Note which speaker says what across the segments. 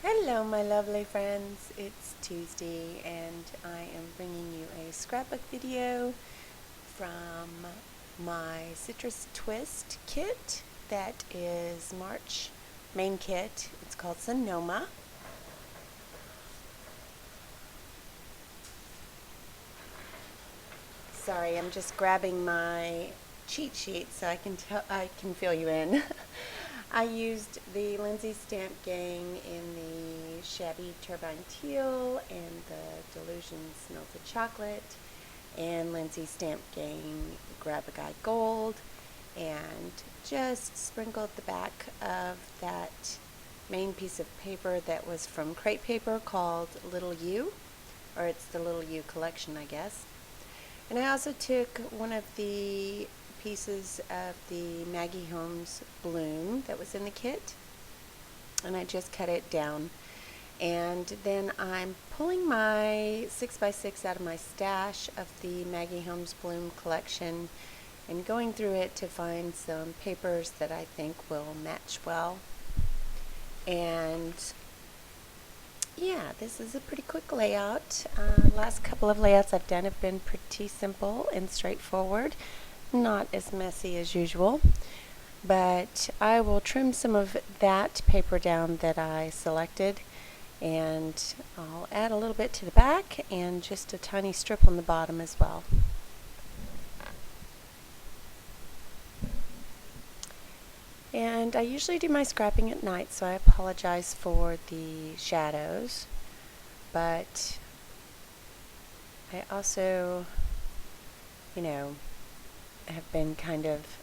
Speaker 1: Hello, my lovely friends. It's Tuesday, and I am bringing you a scrapbook video from my Citrus Twist kit. That is March main kit. It's called Sonoma. Sorry, I'm just grabbing my cheat sheet so I can fill you in. I used the Lindsay Stamp Gang in the Shabby Turbine Teal and the Delusions Melted Chocolate and Lindsay Stamp Gang Grab a Guy Gold, and just sprinkled the back of that main piece of paper that was from Crate Paper called Little U, or it's the Little U collection, I guess. And I also took one of the pieces of the Maggie Holmes bloom that was in the kit, and I just cut it down. And then I'm pulling my 6x6 out of my stash of the Maggie Holmes bloom collection and going through it to find some papers that I think will match well. And yeah, this is a pretty quick layout. Last couple of layouts I've done have been pretty simple and straightforward, not as messy as usual, but I will trim some of that paper down that I selected, and I'll add a little bit to the back and just a tiny strip on the bottom as well. And I usually do my scrapping at night, so I apologize for the shadows, but I also, have been kind of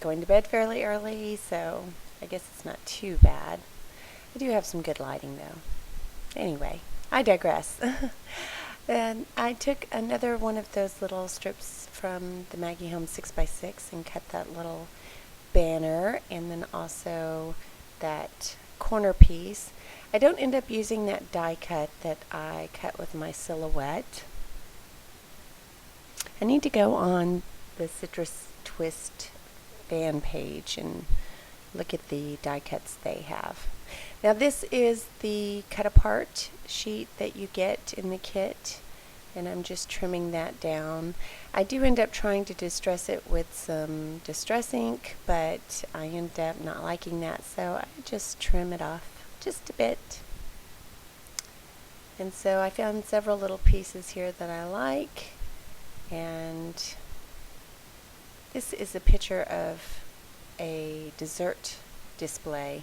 Speaker 1: going to bed fairly early, so I guess it's not too bad. I do have some good lighting though. Anyway, I digress. And I took another one of those little strips from the Maggie Holmes 6x6 and cut that little banner, and then also that corner piece. I don't end up using that die cut that I cut with my silhouette. I need to go on the Citrus Twist fan page and look at the die cuts they have. Now this is the cut apart sheet that you get in the kit, and I'm just trimming that down. I do end up trying to distress it with some distress ink, but I end up not liking that, so I just trim it off just a bit. And so I found several little pieces here that I like, and this is a picture of a dessert display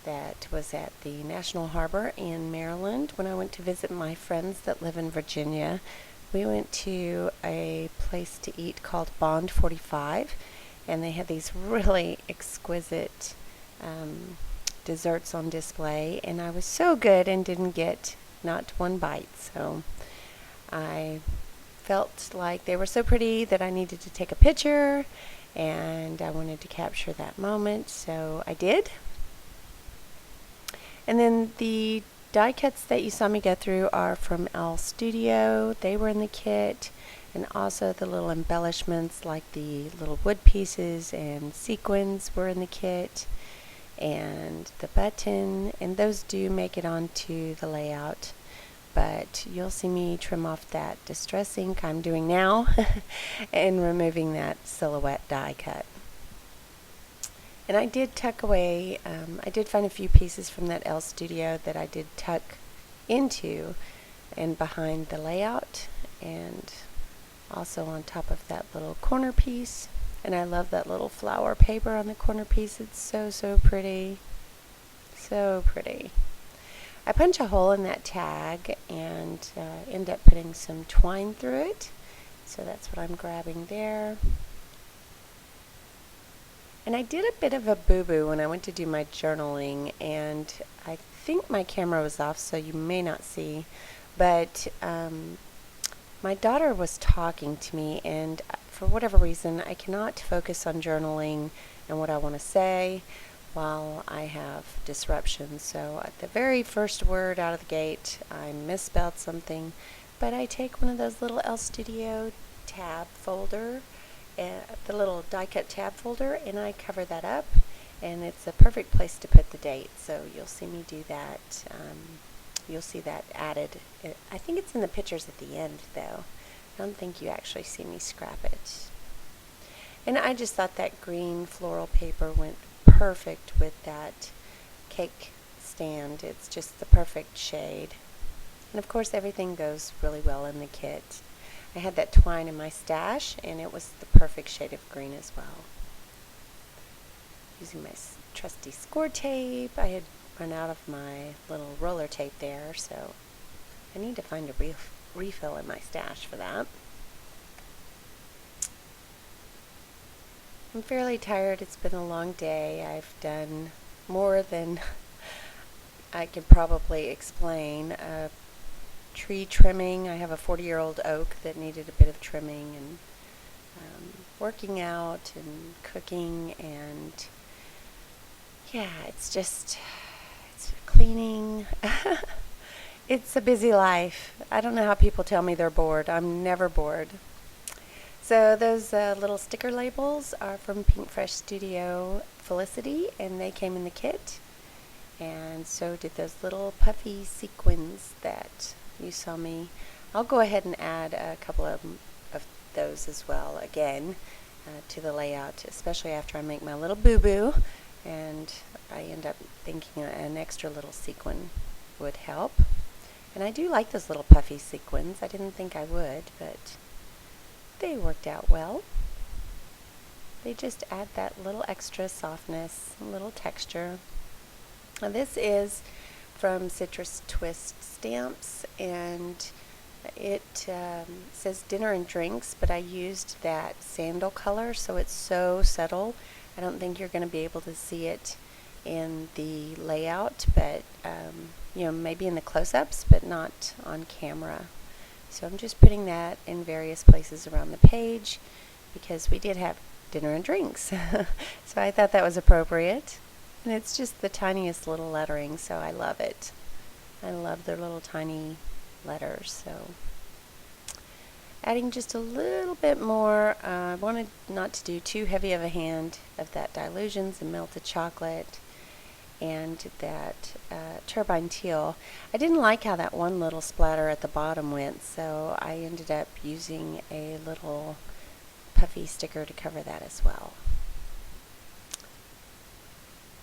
Speaker 1: that was at the National Harbor in Maryland when I went to visit my friends that live in Virginia. We went to a place to eat called Bond 45, and they had these really exquisite desserts on display, and I was so good and didn't get not one bite, so I felt like they were so pretty that I needed to take a picture, and I wanted to capture that moment, so I did. And then the die cuts that you saw me go through are from L Studio. They were in the kit, and also the little embellishments like the little wood pieces and sequins were in the kit, and the button, and those do make it onto the layout, but you'll see me trim off that distress ink I'm doing now and removing that silhouette die cut. And I did tuck away, I did find a few pieces from that L Studio that I did tuck into and behind the layout, and also on top of that little corner piece. And I love that little flower paper on the corner piece. It's so, so pretty. So pretty. I punch a hole in that tag and end up putting some twine through it. So that's what I'm grabbing there. And I did a bit of a boo-boo when I went to do my journaling, and I think my camera was off, so you may not see, but my daughter was talking to me, and for whatever reason, I cannot focus on journaling and what I want to say while I have disruption. So at the very first word out of the gate, I misspelled something, but I take one of those little L Studio tab folder, the little die cut tab folder, and I cover that up, and it's a perfect place to put the date, so you'll see me do that. You'll see that added. I think it's in the pictures at the end, though. I don't think you actually see me scrap it. And I just thought that green floral paper went perfect with that cake stand. It's just the perfect shade. And of course everything goes really well in the kit. I had that twine in my stash, and it was the perfect shade of green as well. Using my trusty score tape. I had run out of my little roller tape there, so I need to find a refill in my stash for that. I'm fairly tired. It's been a long day. I've done more than I could probably explain. Tree trimming. I have a 40-year-old oak that needed a bit of trimming, and working out and cooking, and yeah, it's cleaning. It's a busy life. I don't know how people tell me they're bored. I'm never bored. So those little sticker labels are from Pink Fresh Studio Felicity, and they came in the kit. And so did those little puffy sequins that you saw me. I'll go ahead and add a couple of those as well again to the layout, especially after I make my little boo-boo, and I end up thinking an extra little sequin would help. And I do like those little puffy sequins. I didn't think I would, but they worked out well. They just add that little extra softness, a little texture. Now this is from Citrus Twist Stamps, and it says dinner and drinks, but I used that sandal color, so it's so subtle. I don't think you're going to be able to see it in the layout, but maybe in the close-ups, but not on camera. So I'm just putting that in various places around the page because we did have dinner and drinks. So I thought that was appropriate. And it's just the tiniest little lettering, so I love it. I love their little tiny letters. So adding just a little bit more. I wanted not to do too heavy of a hand of that Dilutions and melted chocolate and that turbine teal. I didn't like how that one little splatter at the bottom went, so I ended up using a little puffy sticker to cover that as well.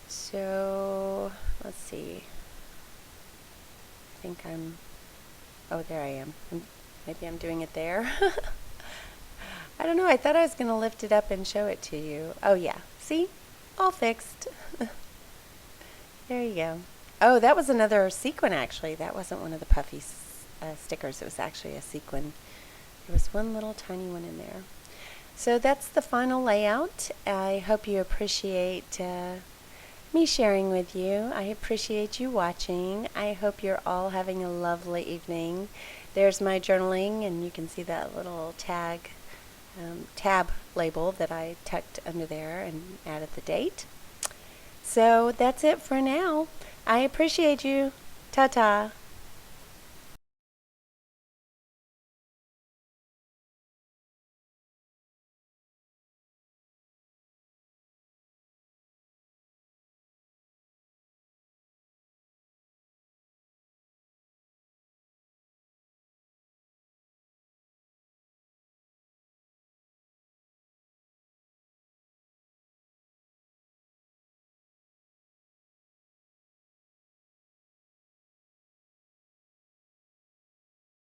Speaker 1: So let's see. I think there I am. Maybe I'm doing it there. I don't know. I thought I was going to lift it up and show it to you. Oh yeah. See? All fixed. There you go. Oh, that was another sequin actually. That wasn't one of the puffy stickers. It was actually a sequin. There was one little tiny one in there. So that's the final layout. I hope you appreciate me sharing with you. I appreciate you watching. I hope you're all having a lovely evening. There's my journaling, and you can see that little tab label that I tucked under there and added the date. So that's it for now. I appreciate you. Ta-ta.